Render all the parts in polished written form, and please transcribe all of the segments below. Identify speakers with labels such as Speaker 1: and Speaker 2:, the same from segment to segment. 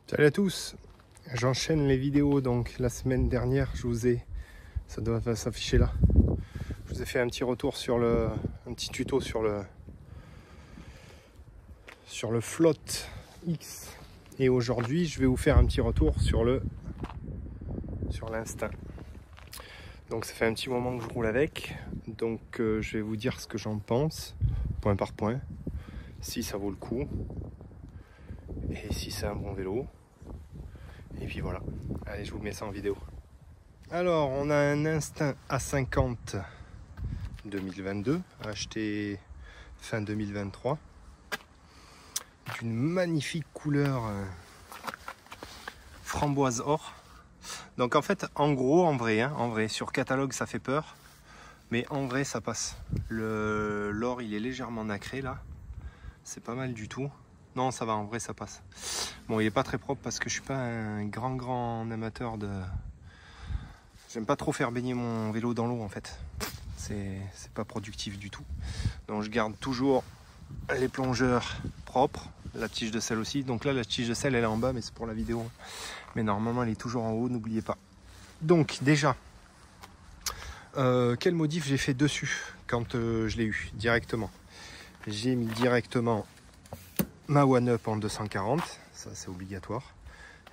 Speaker 1: Salut à tous, j'enchaîne les vidéos. Donc la semaine dernière je vous ai, ça doit s'afficher là, je vous ai fait un petit retour sur un petit tuto sur le Flotte X, et aujourd'hui je vais vous faire un petit retour sur l'Instinct. Donc ça fait un petit moment que je roule avec, donc je vais vous dire ce que j'en pense point par point, si ça vaut le coup et si c'est un bon vélo. Et puis voilà, allez, je vous mets ça en vidéo. Alors, on a un Instinct A50 2022, acheté fin 2023, d'une magnifique couleur framboise or. Donc en fait, en gros, en vrai, sur catalogue ça fait peur, mais en vrai ça passe. L'or il est légèrement nacré là, c'est pas mal du tout. Non, ça va, en vrai ça passe. Bon, il est pas très propre parce que je suis pas un grand amateur de... J'aime pas trop faire baigner mon vélo dans l'eau en fait. C'est pas productif du tout. Donc je garde toujours les plongeurs propres, la tige de sel aussi. Donc là, la tige de sel elle est en bas, mais c'est pour la vidéo. Mais normalement elle est toujours en haut, n'oubliez pas. Donc déjà, quel modif j'ai fait dessus quand je l'ai eu directement? J'ai mis directement ma One Up en 240, ça c'est obligatoire.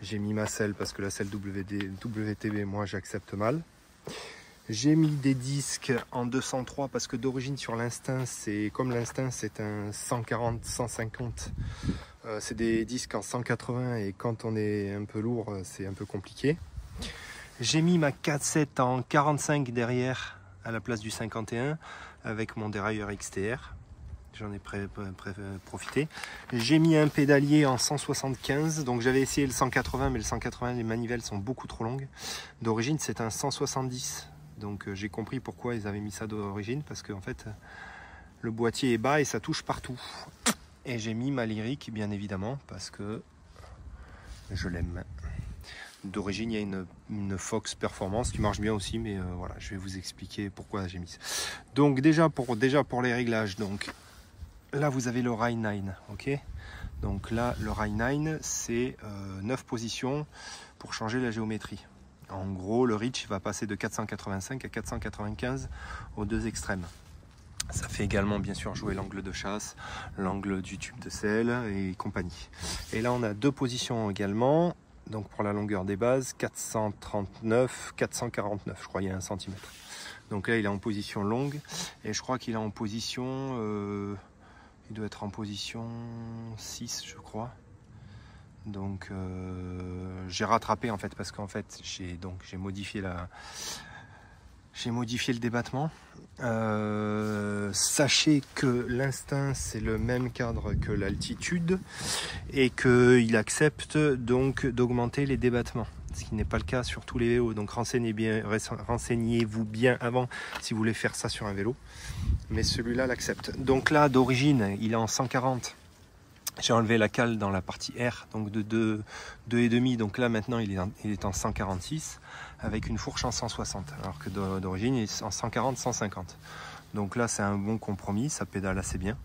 Speaker 1: J'ai mis ma selle parce que la selle WTB, moi j'accepte mal. J'ai mis des disques en 203 parce que d'origine sur l'Instinct, c'est comme l'Instinct, c'est un 140, 150. C'est des disques en 180 et quand on est un peu lourd, c'est un peu compliqué. J'ai mis ma 4.7 en 45 derrière à la place du 51 avec mon dérailleur XTR. J'en ai profité. J'ai mis un pédalier en 175, donc j'avais essayé le 180, mais le 180, les manivelles sont beaucoup trop longues. D'origine, c'est un 170, donc j'ai compris pourquoi ils avaient mis ça d'origine, parce que en fait, le boîtier est bas et ça touche partout. Et j'ai mis ma Lyric, bien évidemment, parce que je l'aime. D'origine, il y a une Fox Performance qui marche bien aussi, mais voilà, je vais vous expliquer pourquoi j'ai mis ça. Donc déjà pour les réglages, donc là, vous avez le Ride 9, ok? Donc là, le Ride 9, c'est 9 positions pour changer la géométrie. En gros, le reach va passer de 485 à 495 aux deux extrêmes. Ça fait également, bien sûr, jouer l'angle de chasse, l'angle du tube de selle et compagnie. Et là, on a deux positions également. Donc pour la longueur des bases, 439, 449, je crois, il y a 1 cm. Donc là, il est en position longue. Et je crois qu'il est en position... il doit être en position 6, je crois. Donc j'ai rattrapé en fait, parce qu'en fait j'ai modifié le débattement. Sachez que l'Instinct c'est le même cadre que l'altitude et qu'il accepte donc d'augmenter les débattements, ce qui n'est pas le cas sur tous les vélos. Donc renseignez-vous bien avant si vous voulez faire ça sur un vélo. Mais celui-là l'accepte. Donc là, d'origine, il est en 140. J'ai enlevé la cale dans la partie R, donc de 2,5. Donc là, maintenant, il est en 146 avec une fourche en 160. Alors que d'origine, il est en 140, 150. Donc là, c'est un bon compromis. Ça pédale assez bien.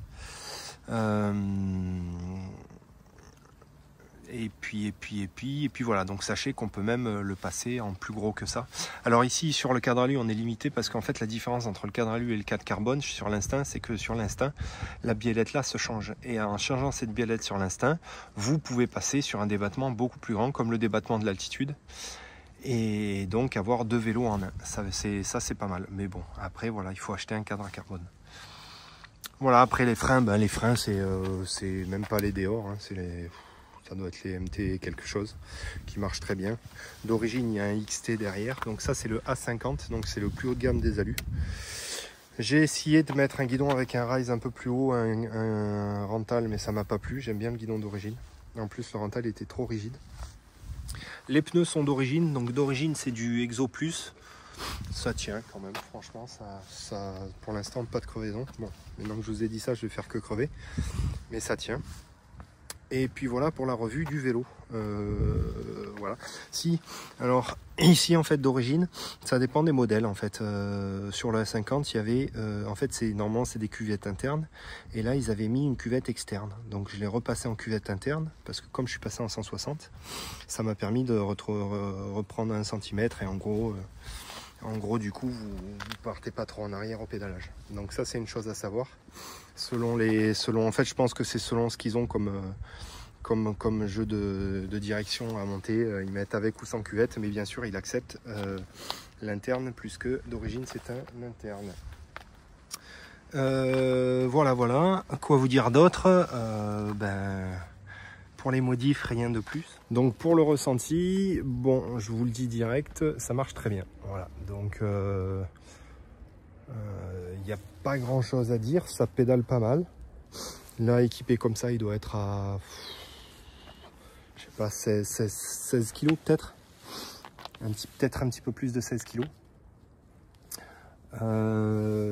Speaker 1: Et puis voilà, donc sachez qu'on peut même le passer en plus gros que ça. Alors ici sur le cadre alu on est limité parce qu'en fait la différence entre le cadre alu et le cadre carbone sur l'Instinct, c'est que sur l'Instinct la biellette là se change, et en changeant cette biellette sur l'Instinct, vous pouvez passer sur un débattement beaucoup plus grand comme le débattement de l'altitude, et donc avoir deux vélos en un. Ça c'est pas mal, mais bon, après voilà, il faut acheter un cadre à carbone. Voilà, après les freins, c'est même pas les Deore, hein, c'est les... Ça doit être les MT quelque chose qui marche très bien. D'origine, il y a un XT derrière. Donc ça, c'est le A50. Donc c'est le plus haut de gamme des alus. J'ai essayé de mettre un guidon avec un rise un peu plus haut, un Rental, mais ça m'a pas plu. J'aime bien le guidon d'origine. En plus, le Rental était trop rigide. Les pneus sont d'origine. Donc d'origine, c'est du Exo Plus. Ça tient quand même. Franchement, ça pour l'instant, pas de crevaison. Bon, maintenant que je vous ai dit ça, je vais faire que crever. Mais ça tient. Et puis voilà pour la revue du vélo. Voilà. Si, alors ici en fait d'origine, ça dépend des modèles en fait. Sur la 50, il y avait, en fait normalement c'est des cuvettes internes. Et là ils avaient mis une cuvette externe. Donc je l'ai repassé en cuvette interne parce que comme je suis passé en 160, ça m'a permis de reprendre 1 cm et en gros du coup vous partez pas trop en arrière au pédalage. Donc ça c'est une chose à savoir. En fait je pense que c'est selon ce qu'ils ont comme jeu de direction à monter, ils mettent avec ou sans cuvette, mais bien sûr ils acceptent l'interne plus que d'origine c'est un interne. Voilà, quoi vous dire d'autre? Pour les modifs, rien de plus. Donc pour le ressenti, bon, je vous le dis direct, ça marche très bien. Voilà, donc il n'y a pas grand chose à dire, ça pédale pas mal. Là, équipé comme ça, il doit être à, je sais pas, 16 kg peut-être. Peut-être un petit peu plus de 16 kg.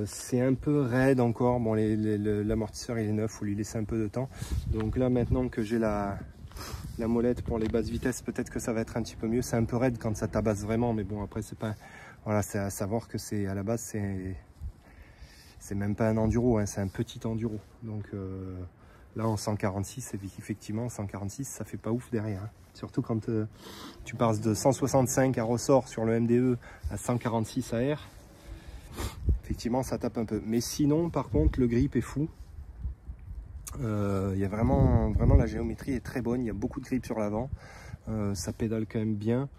Speaker 1: C'est un peu raide encore. Bon, l'amortisseur il est neuf, faut lui laisser un peu de temps. Donc là, maintenant que j'ai la molette pour les basses vitesses, peut-être que ça va être un petit peu mieux. C'est un peu raide quand ça tabasse vraiment, mais bon, après c'est pas, voilà, c'est à savoir que c'est à la base c'est même pas un enduro, hein, c'est un petit enduro. Donc là en 146, effectivement 146 ça fait pas ouf derrière, hein. Surtout quand tu passes de 165 à ressort sur le MDE à 146 AR. Effectivement ça tape un peu, mais sinon par contre le grip est fou. Il y a vraiment la géométrie est très bonne, il y a beaucoup de grip sur l'avant, ça pédale quand même bien.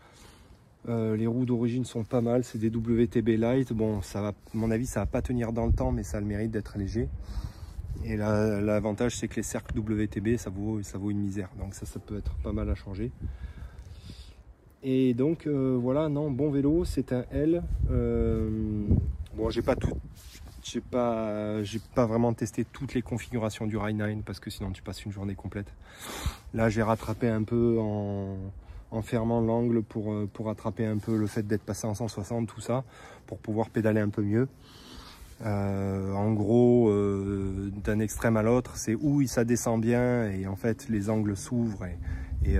Speaker 1: Les roues d'origine sont pas mal, c'est des WTB Light. Bon, ça va, à mon avis ça va pas tenir dans le temps, mais ça a le mérite d'être léger. Et l'avantage c'est que les cercles WTB ça vaut une misère, donc ça peut être pas mal à changer. Et donc voilà, non, bon vélo, c'est un L. Bon, j'ai pas vraiment testé toutes les configurations du Ride 9 parce que sinon tu passes une journée complète. Là j'ai rattrapé un peu en fermant l'angle pour rattraper un peu le fait d'être passé en 160, tout ça, pour pouvoir pédaler un peu mieux. En gros, d'un extrême à l'autre, c'est où ça descend bien et en fait les angles s'ouvrent et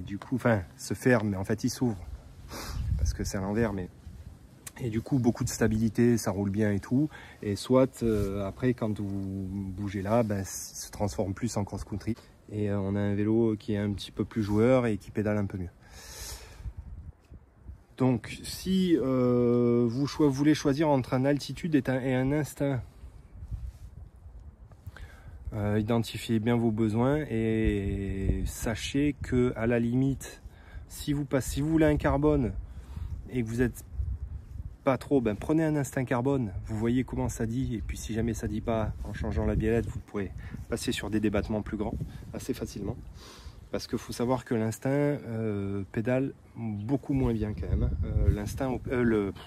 Speaker 1: du coup, enfin, se ferment, mais en fait ils s'ouvrent parce que c'est à l'envers, mais et du coup beaucoup de stabilité, ça roule bien et tout. Et soit après quand vous bougez là, ça se transforme plus en cross-country et on a un vélo qui est un petit peu plus joueur et qui pédale un peu mieux. Donc si vous voulez choisir entre un altitude et un instinct, identifiez bien vos besoins et sachez que à la limite, si vous voulez un carbone et que vous êtes pas trop, prenez un instinct carbone, vous voyez comment ça dit, et puis si jamais ça dit pas, en changeant la biellette, vous pourrez passer sur des débattements plus grands assez facilement. Parce qu'il faut savoir que l'instinct pédale beaucoup moins bien quand même.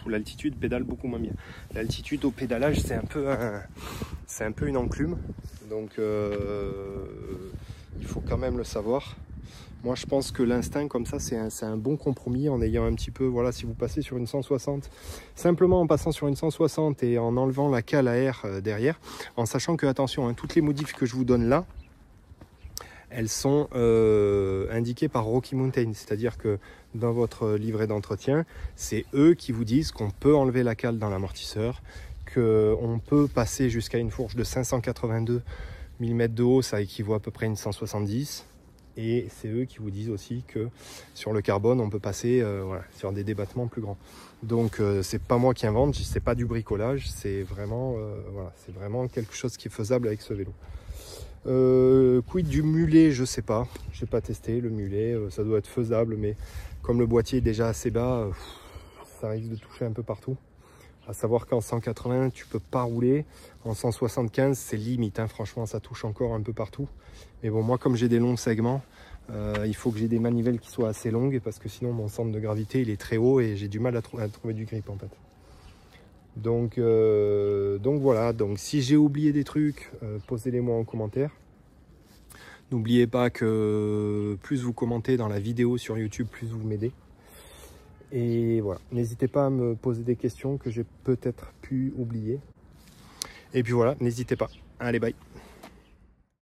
Speaker 1: L'altitude pédale beaucoup moins bien. L'altitude au pédalage, c'est un peu une enclume. Donc il faut quand même le savoir. Moi je pense que l'instinct comme ça c'est un bon compromis en ayant un petit peu, voilà, si vous passez sur une 160, simplement en passant sur une 160 et en enlevant la cale à air derrière, en sachant que attention, hein, toutes les modifs que je vous donne là, elles sont indiquées par Rocky Mountain, c'est-à-dire que dans votre livret d'entretien, c'est eux qui vous disent qu'on peut enlever la cale dans l'amortisseur, qu'on peut passer jusqu'à une fourche de 582 mm de haut, ça équivaut à peu près à une 170. Et c'est eux qui vous disent aussi que sur le carbone, on peut passer voilà, sur des débattements plus grands. Donc c'est pas moi qui invente, c'est pas du bricolage, c'est vraiment, voilà, c'est vraiment quelque chose qui est faisable avec ce vélo. Quid du mulet, je sais pas, j'ai pas testé le mulet, ça doit être faisable, mais comme le boîtier est déjà assez bas, ça risque de toucher un peu partout. À savoir qu'en 180 tu peux pas rouler, en 175 c'est limite, hein, franchement ça touche encore un peu partout. Mais bon, moi comme j'ai des longs segments, il faut que j'ai des manivelles qui soient assez longues parce que sinon mon centre de gravité il est très haut et j'ai du mal à trouver du grip en fait. Donc voilà, donc si j'ai oublié des trucs, posez-les moi en commentaire. N'oubliez pas que plus vous commentez dans la vidéo sur YouTube, plus vous m'aidez. Et voilà, n'hésitez pas à me poser des questions que j'ai peut-être pu oublier. Et puis voilà, n'hésitez pas. Allez, bye.